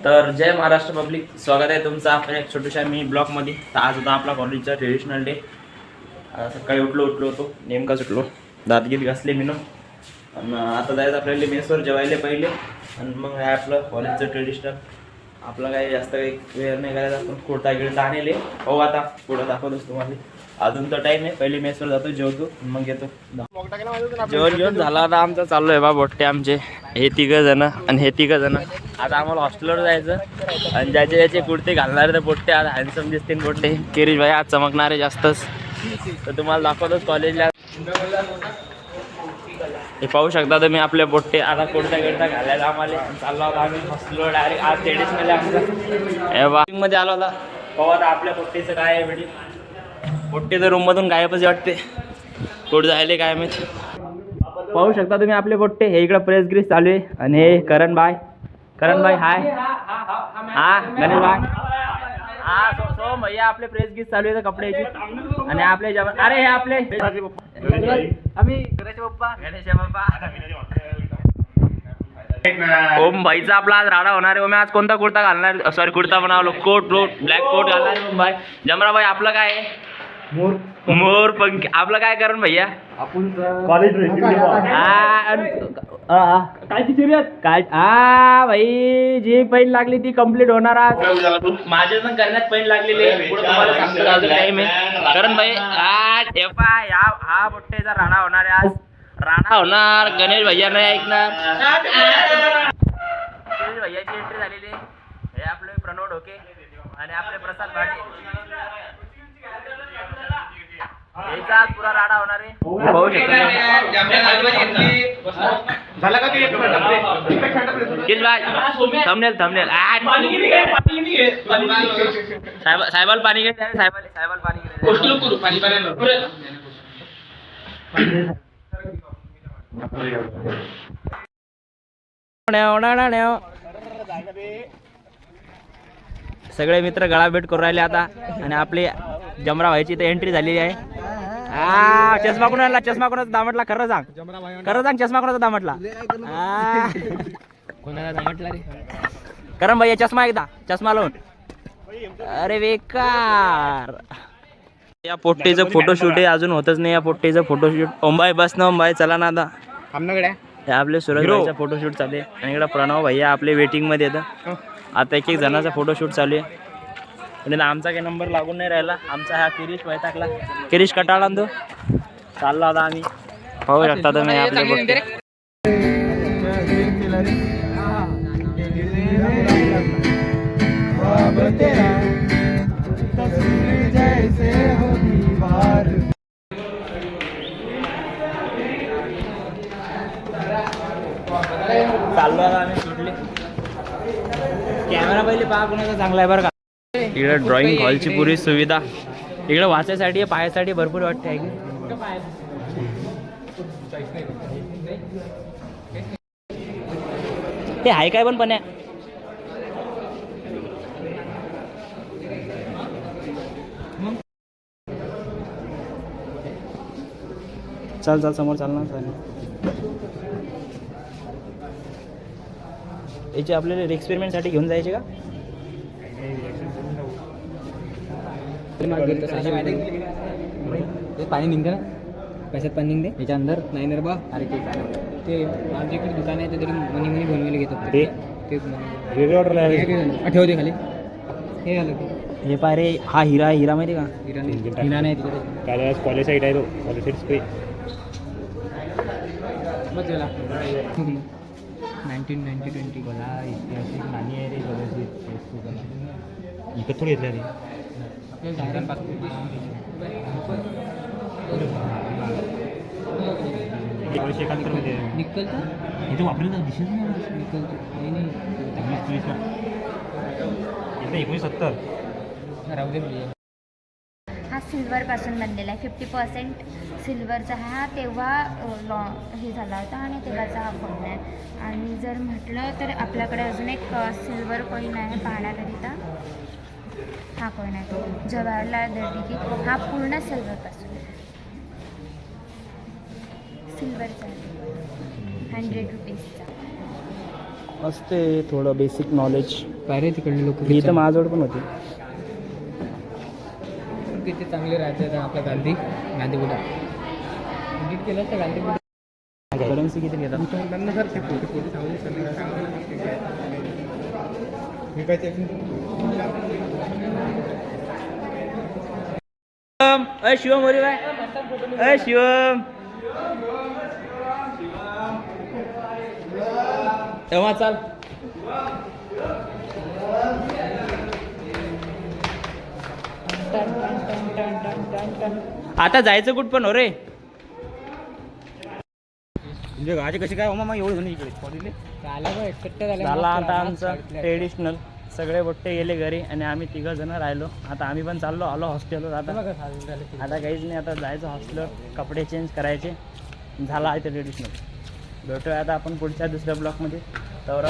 तर जय महाराष्ट्र पब्लिक, स्वागत आहे तुमचं आपण एक छोट्याशा मी ब्लॉगमध्ये. तर आज होता आपला कॉलेजचा ट्रेडिशनल डे. सकाळी उठलो होतो नेमका सुटलो, दातगीत घासले मी आणि आता जायचं आपल्याला मेसवर जेवायला पहिले आणि मग आहे आपलं कॉलेजचं ट्रेडिशनल. आपलं काही जास्त काही वेळ नाही करायचा, आपण कुर्ता गिळता आणले हो. आता पुढं दाखवतोच तुम्हाला. अजून तर टाईम आहे, पहिले मेसवर जातो, जेवतो मग येतो. जेवण घेऊन झाला आता आमचं. चाललो आहे बा बोट्टे आमचे, हे तिघं जण आणि हे तिघं जण. आता आम्हाला हॉस्टेलवर जायचं आणि ज्याचे ज्याचे कुर्ते घालणारे तर बोट्टे आज हँडसम दिसतील बोट्टे. किरीश भाई आज चमकणारे जास्तच. तर तुम्हाला दाखवतोच कॉलेजला. हे पाहू शकता तुम्ही आपले बोट्टे. आता कुर्ता गिर्ता घालायला आम्हाला चाललो होता आम्ही हॉस्टेलवर डायरेक्ट. आज ट्रेडिशनल आमचं मध्ये आलो होता. पाहू आता आपल्या बोट्टेचं काय आहे भेटी. बोट्टे तर रूममधून गायबच वाटते, कुठं जायले काय माहिती. पाहू शकता तुम्ही आपले बोट्टे. हे इकडं प्रेस ग्रीस चालू आहे आणि हे करण भाई हाय. हा गणेश भाई, हा सोम भैया आपले प्रेस गीस चालू आहे कपड्याची. आणि आपले जेवण, अरे हे आपले आम्ही गणेश बाप्पा. ओम भाईचा आपला आज राडा होणार आहे. ओम आज कोणता कुर्ता घालणार, सॉरी कुर्ता बनावलो, कोट ब्लॅक कोट घालणार आहे ओम भाई. जमरा भाई आपलं काय आहे? मोर पंख. आपलं काय करण भैया? आपण कॉलेज काय भाई जी पैन लागली ती कंप्लीट होणार आज. माझ्या पण करण्यात पैन लागलेली. तुम्हाला सांगतो अजून टाइम आहे. करण भाई आज हा मोठेचा राणा होणार आहे. आज राणा होणार. गणेश भैया नाही ऐकणार. गणेश भैयाची एंट्री झालेली. हे आपले प्रणव ढोके आणि आपले प्रसाद भाटे. याचा आज पुरा राडा होणार आहे. पाहू शकता. थंबनेल साहेबाला पाणी घे. साहेबाला पाणी सगळे मित्र गळाभेट करून राहिले आता. आणि आपली जमरा व्हायची तर एंट्री झालेली आहे. चष्मा कोणाला, चष्मा कोणाचा दामटला? खरं सांग चष्मा कोणाचा दामटला? कोणाला दामटला रे? करम भैया चष्मा एकदा, चष्मा लावून. अरे बेकार. या पोट्टेचं फोटोशूट आहे, अजून होतच नाही या पोट्टेचं फोटोशूट. ओंबाई बस ना ओंबाई, चला ना आता. हे आपले सूरज भाईचा फोटोशूट चालू आहे आणि इकडे प्रणव भैया आपले वेटिंग मध्ये येतं. आता एक जणाचा फोटोशूट चालू आहे. पण आमचा काही नंबर लागून नाही राहिला. आमचा हा किरीश वैतागला, किरीश कटाळा तो चालला होता. आम्ही पाहू शकता तुम्ही आपले बोट्टे. चाललो आता आम्ही सुटले. कॅमेरा पहिले पहा कोणाचा चांगला आहे बरं का. इकडे ड्रॉइंग हॉलची पुरी सुविधा. इकडे वाचायसाठी पायासाठी भरपूर वाटते आहे की. ते आहे काय पण आहे. चल समोर चालणार. याचे आपल्याला एक्सपेरिमेंटसाठी घेऊन जायचे का? पाणी निघते ना, कशात पाणी निघते याच्या अंदर नाही ना बा. अरे ते आमच्या इकडे दुकान आहे, ते तरी मनी बनवायला घेतात ते ठेवते खाली. हे आलं हे पाय रे. हा हिरा माहिती का? हिरा नाही तिकडे कॉलेज साईड आहे तो. कॉलेज साईड 1920 बोला. ऐतिहासिक नाणी आहे रे कॉलेज. इकडे थोडी येतल्या रे. इथे वापरलं तर दिसेल ना. 1970 हा सिल्वरपासून बनलेला आहे. 50% सिल्वरचा हा तेव्हा हे झाला होता आणि तेव्हाचा हा कॉईन आहे. आणि जर म्हटलं तर आपल्याकडे अजून एक सिल्वर कॉईन आहे पाहण्याकरिता. हा कॉईन आहे तो जवाहरलाल नेहरू की. हा पूर्ण सिल्वरपासून आहे. सिल्वरचा 100 रुपीजचा. असते थोडं बेसिक नॉलेज. पायरे तिकडले लोक ही तर माझ्याजवळ पण होती. किती चांगले राहते आपल्या गांधीपुरा एडिट केलं तर गांधीपुरा करन्सी किती घेतात? त्यांना सर ते फोटो मी काय ते अय शिवम वरी बाय. अय शिवम तेव्हा चाल. आता जायचं कुठ पण हो रे. म्हणजे गाडी कशी काय मग एवढं जण इकडे झाला आता आमचं ट्रेडिशनल. सगळे बोट्टे गेले घरी आणि आम्ही 3 जण राहिलो. आता आम्ही पण आलो हॉस्टेलवर. आता काहीच नाही, आता जायचं हॉस्टेलवर, कपडे चेंज करायचे, झाला आहे ते ट्रेडिशनल. भेटूया आता आपण पुढच्या दुसऱ्या ब्लॉकमध्ये. तर